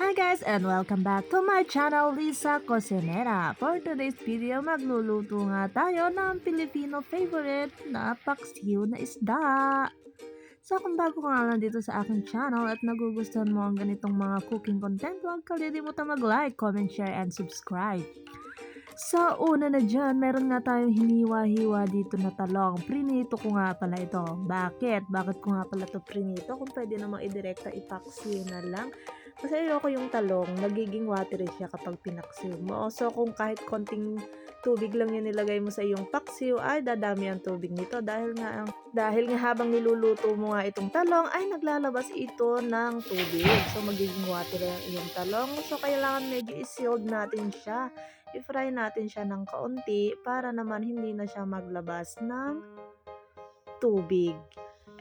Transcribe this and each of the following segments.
Hi guys and welcome back to my channel, Lisa Cosinera. For today's video, magluluto nga tayo ng Filipino favorite na paksiw na isda. So kung bago ka nga lang dito sa aking channel at nagugustuhan mo ang ganitong mga cooking content, huwag kalimutan mag-like, comment, share, and subscribe. So una na dyan, meron nga tayong hiniwa-hiwa dito na talong. Prinito ko nga pala ito. Bakit? Bakit ko nga pala ito prinito? Kung pwede namang idirekta ipaksiw na lang. Kasi ayoko yung talong, nagiging watery siya kapag pinaksiw mo. So, kung kahit konting tubig lang yung nilagay mo sa iyong paksiw, ay dadami ang tubig nito. Dahil nga habang niluluto mo nga itong talong, ay naglalabas ito ng tubig. So, magiging watery ang iyong talong. So, kailangan medyo i-sealed natin siya. I-fry natin siya ng kaunti para naman hindi na siya maglabas ng tubig.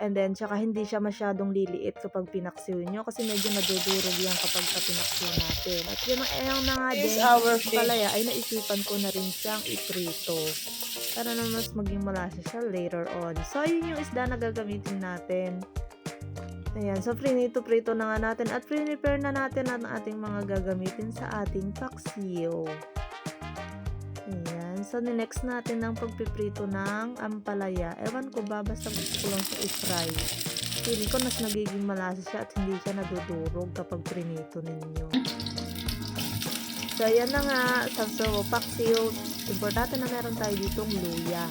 And then, tsaka hindi siya masyadong liliit kapag pinaksiw nyo kasi medyo nadudurog yan kapag pinaksiw natin. At yung na nga din, palaya ay naisipan ko na rin siyang iprito para na mas maging malasa siya later on. So, yun yung isda na gagamitin natin. Ayan, so prito na nga natin at prepare na natin ang ating mga gagamitin sa ating paksiw. Ayan. So, next natin ang pagpiprito ng ampalaya. Ewan ko ba, basta gusto ko lang siya i-fry. Feeling ko mas nagiging malasa siya at hindi siya nadudurog kapag prinito ninyo. So, ayan na nga. So, paksiw. Importante na meron tayo ditong luya.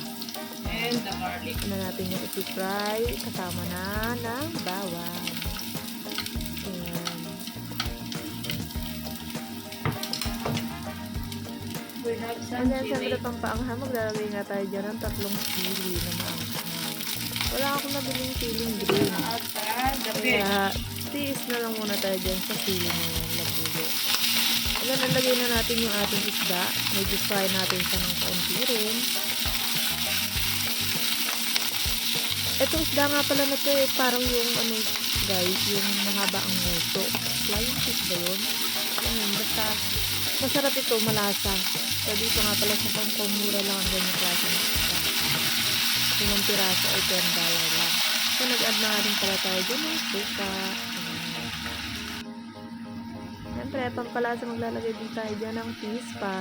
And the garlic. Na natin yung i-fry kasama na ng bawang. And then, siyempre pang paanghang, maglalagay nga tayo dyan ng 3 sili na maanghang. Wala akong nabiling siling green. Kaya, tiis na lang muna tayo dyan sa sili na yung labuyo. And then, nalagay na natin yung ating isda. Medyo fry natin siya ng kaunti rin. Itong isda nga pala na ito parang yung guys, yung mahaba ang nguso. Flying fish ba yun? Basta, masarap ito, malasa. So, dito nga pala sa Hong mura lang ang ganyan klase ng isda. Yung piraso ay $10 lang. So, nag-add na rin pala tayo dyan ng suka. Siyempre, pampalasa maglalagay din tayo dyan ng pispa.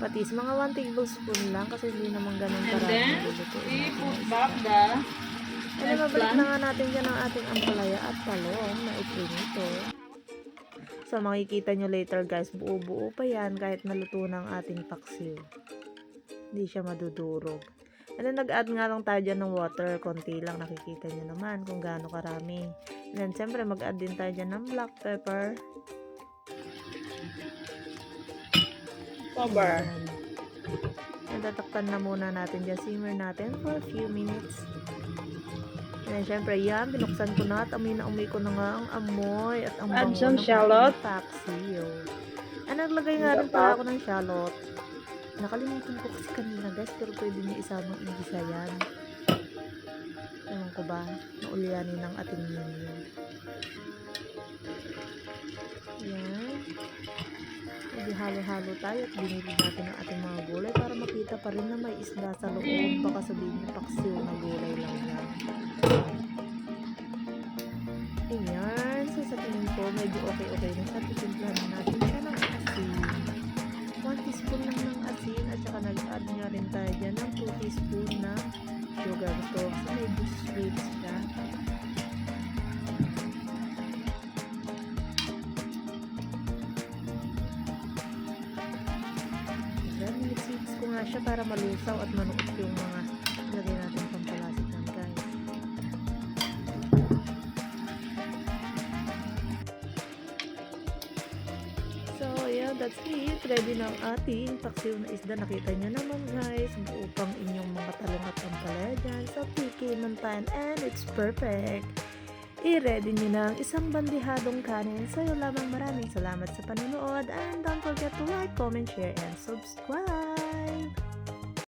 Patis, mga 1 tablespoon lang kasi hindi naman ganun karami. And then, we put back the and then, mabalik na nga natin dyan ang ating ampalaya at talong na iprinito. So, makikita nyo later guys, buo-buo pa yan kahit naluto ng ating paksiw. Hindi siya madudurog. And then, nag-add nga lang tayo dyan ng water. Konti lang, nakikita nyo naman kung gaano karami. And then, siyempre, mag-add din tayo dyan ng black pepper. cover. And tatakpan na muna natin dyan. Simmer natin for a few minutes. And syempre yan, binuksan ko na at amoy ko na nga ang amoy at ang Add bango some ng shallot. paksiw. And naglagay nga rin pala ako ng shallot. Nakalimutan ko kasi kanina guys, pero pwede niya isamang igisa yan. Ewan ko ba, naulyanin ng ating ninyo. Yan. Medyo halo-halo tayo at binili natin ang ating mga gulay para makita pa rin na may isda sa loob. Baka sabihin niyo paksiw na gulay lang yan. Ayan. So, sa tingin ko, medyo okay na siya. Titimplahan natin siya ng asin. 1 teaspoon lang ng asin at saka nag-add nga rin tayo dyan ng 2 teaspoon ng sugar. Gusto ko kasi medyo sweet siya. Mix ko nga siya para malusaw at manuot yung mga lagay natin pampalasit ng guys. So, yeah, that's it. Ready na ang ating paksiw na isda. Nakita nyo naman guys, upang inyong mga talong at pampalaya dyan. So, picky ng pan and it's perfect. I-ready nyo na ang isang bandihadong kanin. So, yun lamang, maraming salamat sa panonood and don't forget to like, comment, share, and subscribe!